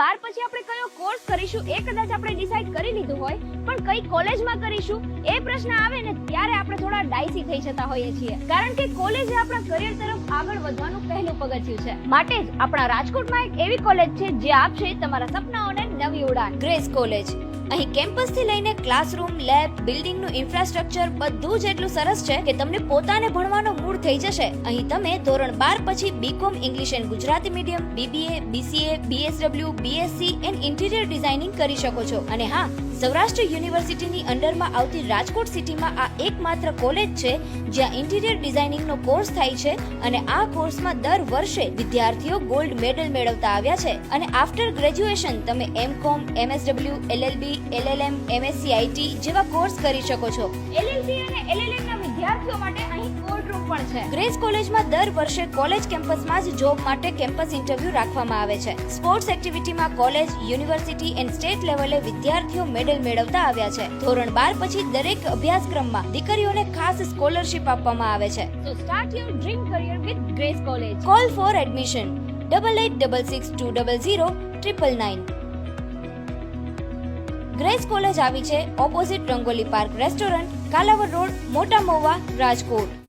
12 પછી આપણે કયો કોર્સ કરીશું એ કદાચ આપણે ડિસાઈડ કરી લીધું હોય, પણ કઈ કોલેજમાં કરીશું એ પ્રશ્ન આવે ને ત્યારે આપણે થોડા ડાયસી થઈ જતા હોઈએ છીએ, કારણ કે કોલેજ એ આપણા કરિયર તરફ આગળ વધવાનું પહેલું પગથિયું છે. માટે જ આપણા રાજકોટમાં એક એવી કોલેજ છે જે આપશે તમારા સપનાઓને નવી ઉડાન. Grace college. અહીં કેમ્પસ થી લઈને ક્લાસરૂમ, લેબ, બિલ્ડિંગનું ઇન્ફ્રાસ્ટ્રક્ચર બધું જ એટલું સરસ છે કે તમને પોતાને ભણવાનો મૂડ થઈ જશે. અહીં તમે ધોરણ 12 પછી BCom English and Gujarati medium, BBA, BCA, BSW, BSc and interior designing કરી શકો છો. અને હા, સૌરાષ્ટ્ર યુનિવર્સિટીની અંડરમાં આવતી રાજકોટ સિટીમાં આ એકમાત્ર કોલેજ છે જ્યાં ઇન્ટિરિયર ડિઝાઇનિંગનો કોર્સ થાય છે અને આ કોર્સમાં દર વર્ષે વિદ્યાર્થીઓ ગોલ્ડ મેડલ મેળવતા આવ્યા છે. અને આફ્ટર ગ્રેજ્યુએશન તમે MCom, MSW, LLB, LLM, MSc IT જેવા કોર્સ કરી શકો છો. એલએલબી અને એલએલએમ ના વિદ્યાર્થીઓ માટે અહીં કોર્ટ રૂમ પણ છે. ગ્રેસ કોલેજમાં દર વર્ષે કોલેજ કેમ્પસમાં જ જોબ માટે કેમ્પસ ઇન્ટરવ્યુ રાખવામાં આવે છે. સ્પોર્ટ્સ એક્ટિવિટીમાં કોલેજ, યુનિવર્સિટી એન્ડ સ્ટેટ લેવલે વિદ્યાર્થીઓ મેડલ મેળવતા આવ્યા છે. ધોરણ 12 પછી દરેક અભ્યાસક્રમમાં દીકરીઓને ખાસ સ્કોલરશિપ આપવામાં આવે છે. So start your dream career with Grace College. Call for admission 8866200999. Grace College આવી છે opposite Rangoli Park Restaurant, Kalavad Road, Mota Mahuva, Rajkot.